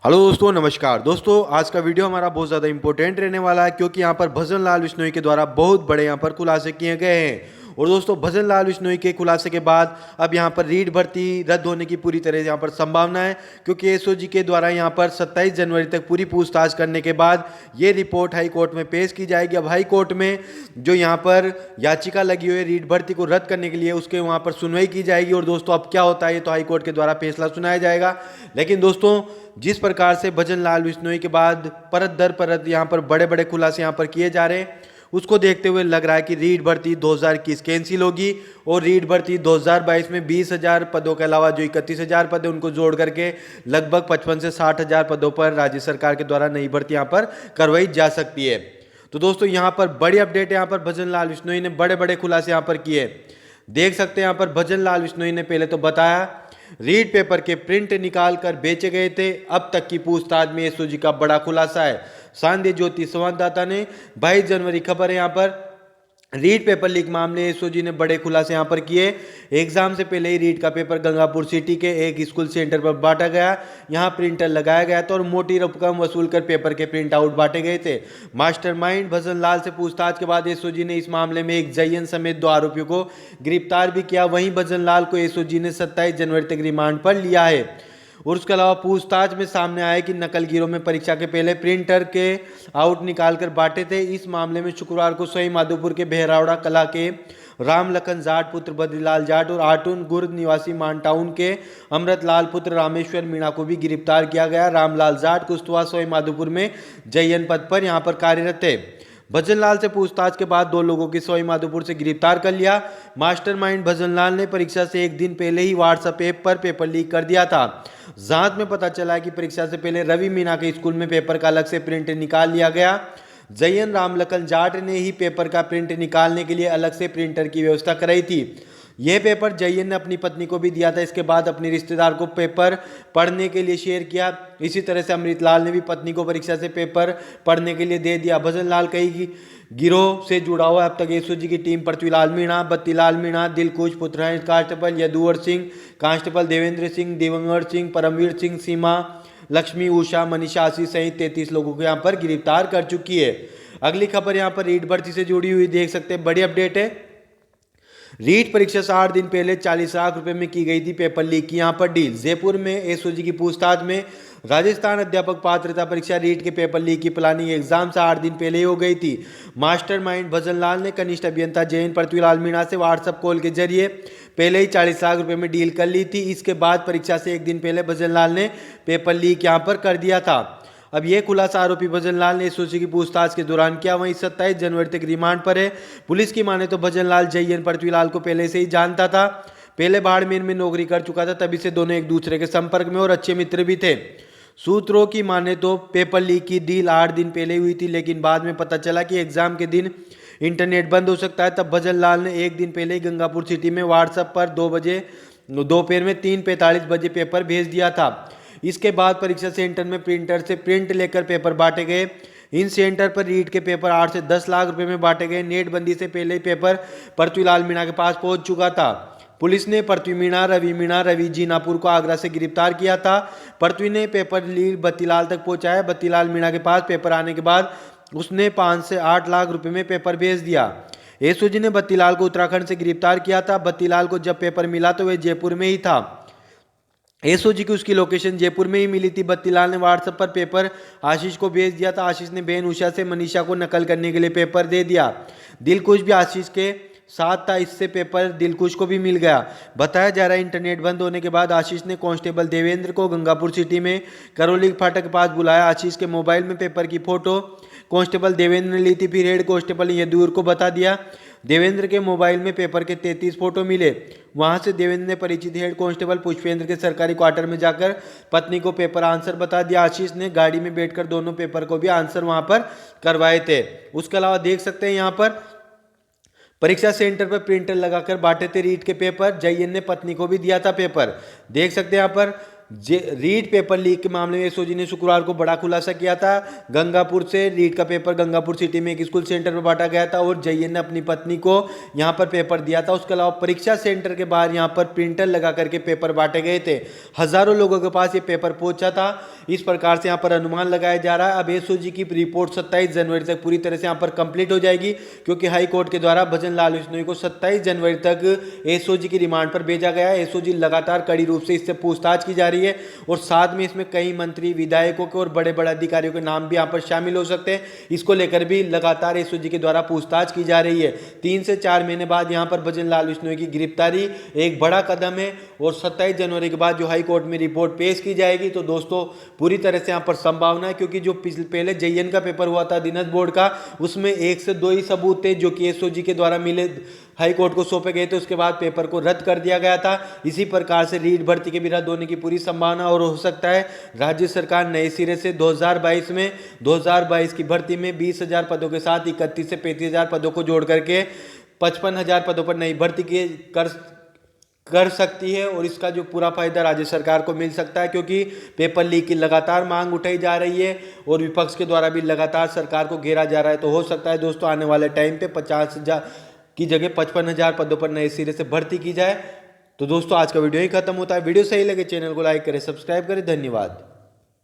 Hello दोस्तों, नमस्कार दोस्तों। आज का वीडियो हमारा बहुत ज़्यादा इंपॉर्टेंट रहने वाला है क्योंकि यहाँ पर भजन लाल बिश्नोई के द्वारा बहुत बड़े यहाँ पर खुलासे किए गए हैं। और दोस्तों, भजन लाल बिश्नोई के खुलासे के बाद अब यहाँ पर रीट भर्ती रद्द होने की पूरी तरह यहाँ पर संभावना है, क्योंकि एसओजी के द्वारा यहाँ पर 27 जनवरी तक पूरी पूछताछ करने के बाद ये रिपोर्ट हाई कोर्ट में पेश की जाएगी। अब हाई कोर्ट में जो यहाँ पर याचिका लगी हुई है रीट भर्ती को रद्द करने के लिए, उसके वहाँ पर सुनवाई की जाएगी। और दोस्तों, अब क्या होता है ये तो हाई कोर्ट के द्वारा फैसला सुनाया जाएगा। लेकिन दोस्तों, जिस प्रकार से भजन लाल बिश्नोई के बाद परत दर परत यहाँ पर बड़े बड़े खुलासे यहाँ पर किए जा रहे हैं, उसको देखते हुए लग रहा है कि रीट भर्ती 2021 कैंसिल होगी और रीट भर्ती 2022 में 20,000 पदों के अलावा जो 31,000 पद है उनको जोड़ करके लगभग 55 से 60,000 पदों पर राज्य सरकार के द्वारा नई भर्ती यहाँ पर करवाई जा सकती है। तो दोस्तों, यहाँ पर बड़ी अपडेट है। यहाँ पर भजन लाल बिश्नोई ने बड़े बड़े खुलासे यहाँ पर किए। देख सकते हैं यहाँ पर भजन लाल बिश्नोई ने पहले तो बताया रीट पेपर के प्रिंट निकाल कर बेचे गए थे। अब तक की पूछताछ में एसओजी का बड़ा खुलासा है। सांध्य ज्योति संवाददाता ने 22 जनवरी खबर है यहाँ पर रीट पेपर लीक मामले एसओजी ने बड़े खुलासे यहाँ पर किए। एग्जाम से पहले ही रीट का पेपर गंगापुर सिटी के एक स्कूल सेंटर पर बांटा गया। यहाँ प्रिंटर लगाया गया था और मोटी रकम वसूल कर पेपर के प्रिंट आउट बांटे गए थे। मास्टरमाइंड भजन लाल से पूछताछ के बाद एसओजी ने इस मामले में एक जयन समेत 2 आरोपियों को गिरफ्तार भी किया। वहीं भजन लाल को एसओजी ने 27 जनवरी तक रिमांड पर लिया है। और उसके अलावा पूछताछ में सामने आया कि नकलगिरों में परीक्षा के पहले प्रिंटर के आउट निकाल कर बांटे थे। इस मामले में शुक्रवार को सवाई माधोपुर के बहरावड़ा कला के राम लखन जाट पुत्र बद्रीलाल जाट और आटून गुर्द निवासी मानटाउन के अमृत लाल पुत्र रामेश्वर मीणा को भी गिरफ्तार किया गया। रामलाल जाट कुश्तवा सवाई माधोपुर में जयन पद पर यहाँ पर कार्यरत थे। भजन लाल से पूछताछ के बाद 2 लोगों की सवाई माधोपुर से गिरफ्तार कर लिया। मास्टरमाइंड भजन लाल ने परीक्षा से एक दिन पहले ही व्हाट्सएप ऐप पर पेपर लीक कर दिया था। जांच में पता चला कि परीक्षा से पहले रवि मीणा के स्कूल में पेपर का अलग से प्रिंट निकाल लिया गया। जयन रामलखन जाट ने ही पेपर का प्रिंट निकालने के लिए अलग से प्रिंटर की व्यवस्था कराई थी। यह पेपर जयन ने अपनी पत्नी को भी दिया था। इसके बाद अपने रिश्तेदार को पेपर पढ़ने के लिए शेयर किया। इसी तरह से अमृतलाल ने भी पत्नी को परीक्षा से पेपर पढ़ने के लिए दे दिया। भजन लाल कई गिरोह से जुड़ा हुआ। अब तक एसओजी की टीम पृथ्वीलाल मीणा, बत्तीलाल मीणा, दिलकुश पुत्र head constable Yaduvar Singh, constable Devendra Singh, Divangar Singh, Paramvir Singh, Seema Lakshmi, Usha, Manisha Ashish सहित 33 लोगों को यहाँ पर गिरफ्तार कर चुकी है। अगली खबर यहाँ पर रीट भर्ती से जुड़ी हुई देख सकते हैं, बड़ी अपडेट है। रीट परीक्षा से 8 दिन पहले 40 लाख रुपए में की गई थी पेपर लीक की यहाँ पर डील। जयपुर में एसओजी की पूछताछ में राजस्थान अध्यापक पात्रता परीक्षा रीट के पेपर लीक की प्लानिंग एग्जाम से 8 दिन पहले ही हो गई थी। मास्टरमाइंड भजन लाल ने कनिष्ठ अभियंता जयन पृथ्वीलाल मीणा से व्हाट्सएप कॉल के जरिए पहले ही 40 लाख रुपए में डील कर ली थी। इसके बाद परीक्षा से एक दिन पहले भजन लाल ने पेपर लीक यहाँ पर कर दिया था। अब यह खुलासा आरोपी भजन लाल ने एसओजी की पूछताछ के दौरान किया। वहीं 27 जनवरी तक रिमांड पर है। पुलिस की माने तो भजन लाल जयन पृथ्वीलाल को पहले से ही जानता था। पहले बाड़मेर में नौकरी कर चुका था, तभी से दोनों एक दूसरे के संपर्क में और अच्छे मित्र भी थे। सूत्रों की माने तो पेपर लीक की डील 8 दिन पहले हुई थी, लेकिन बाद में पता चला कि एग्जाम के दिन इंटरनेट बंद हो सकता है। तब भजन लाल ने एक दिन पहले ही गंगापुर सिटी में व्हाट्सएप पर 2 बजे दोपहर में 3:45 बजे पेपर भेज दिया था। इसके बाद परीक्षा सेंटर में प्रिंटर से प्रिंट लेकर पेपर बांटे गए। इन सेंटर पर रीट के पेपर 8 से 10 लाख रुपए में बांटे गए। नेट बंदी से पहले ही पेपर पृथ्वीलाल मीणा के पास पहुंच चुका था। पुलिस ने पृथ्वी मीणा, रवि जीनापुर को आगरा से गिरफ्तार किया था। पृथ्वी ने पेपर लीक बत्तीलाल तक पहुंचाया। बत्तीलाल मीणा के पास पेपर आने के बाद उसने 5 से 8 लाख रुपए में पेपर भेज दिया। एसओजी ने बत्तीलाल को उत्तराखंड से गिरफ्तार किया था। बत्तीलाल को जब पेपर मिला तो वह जयपुर में ही था। एसओजी की उसकी लोकेशन जयपुर में ही मिली थी। बत्तीलाल ने व्हाट्सएप पर पेपर आशीष को भेज दिया था। आशीष ने बहन उषा से मनीषा को नकल करने के लिए पेपर दे दिया। दिलकुश भी आशीष के साथ था। इससे पेपर दिलकुश को भी मिल गया। बताया जा रहा है इंटरनेट बंद होने के बाद आशीष ने कांस्टेबल देवेंद्र को गंगापुर सिटी में करौली फाटक के पास बुलाया। आशीष के मोबाइल में पेपर की फोटो कांस्टेबल देवेंद्र ने ली थी। फिर हेड कांस्टेबल ने यदुवर को बता दिया। देवेंद्र के मोबाइल में पेपर के 33 फोटो मिले। वहां से देवेंद्र ने परिचित हेड कांस्टेबल पुष्पेंद्र के सरकारी क्वार्टर में जाकर पत्नी को पेपर आंसर बता दिया। आशीष ने गाड़ी में बैठकर दोनों पेपर को भी आंसर वहां पर करवाए थे। उसके अलावा देख सकते हैं यहाँ पर परीक्षा सेंटर पर प्रिंटर लगाकर बांटे थे रीट के पेपर। जयन ने पत्नी को भी दिया था पेपर। देख सकते हैं यहाँ पर रीट पेपर लीक के मामले में एसओजी ने शुक्रवार को बड़ा खुलासा किया था। गंगापुर से रीट का पेपर गंगापुर सिटी में एक स्कूल सेंटर पर बांटा गया था और जयन ने अपनी पत्नी को यहां पर पेपर दिया था। उसके अलावा परीक्षा सेंटर के बाहर यहां पर प्रिंटर लगा करके पेपर बांटे गए थे। हजारों लोगों के पास ये पेपर पहुंचा था। इस प्रकार से यहां पर अनुमान लगाया जा रहा है। अब एसओजी की रिपोर्ट 27 जनवरी तक पूरी तरह से यहां पर कंप्लीट हो जाएगी, क्योंकि हाई कोर्ट के द्वारा भजन लाल विश्नोई को 27 जनवरी तक एसओजी की रिमांड पर भेजा गया है। एसओजी लगातार कड़ी रूप से इससे पूछताछ की जा रही है और साथ में इसमें कई मंत्री, विधायकों के और बड़े बड़े अधिकारियों के नाम भी यहां पर शामिल हो सकते हैं। इसको लेकर भी लगातार एसओजी के द्वारा पूछताछ की जा रही है। 3 से 4 महीने बाद यहां पर भजन लाल विश्नोई की गिरफ्तारी एक बड़ा कदम है और 27 जनवरी के बाद जो हाई कोर्ट में रिपोर्ट पेश की जाएगी तो दोस्तों पूरी तरह से यहां पर संभावना है, क्योंकि जो पहले जेईएन का पेपर हुआ था दिनज बोर्ड का, उसमें 1 से 2 ही सबूत थे जो कि एसओजी के द्वारा मिले, हाई कोर्ट को सौंपे गए थे। उसके बाद पेपर को रद्द कर दिया गया था। इसी प्रकार से रीट भर्ती के भी रद्द होने की पूरी संभावना और हो सकता है राज्य सरकार नए सिरे से 2022 की भर्ती में 20,000 पदों के साथ 31 से 35,000 पदों को जोड़ करके 55,000 पदों पर नई भर्ती कर सकती है और इसका जो पूरा फायदा राज्य सरकार को मिल सकता है, क्योंकि पेपर लीक की लगातार मांग उठाई जा रही है और विपक्ष के द्वारा भी लगातार सरकार को घेरा जा रहा है। तो हो सकता है दोस्तों आने वाले टाइम पे 50,000 की जगह 55,000 पदों पर नए सिरे से भर्ती की जाए। तो दोस्तों आज का वीडियो ही खत्म होता है। वीडियो सही लगे चैनल को लाइक करें, सब्सक्राइब करें। धन्यवाद।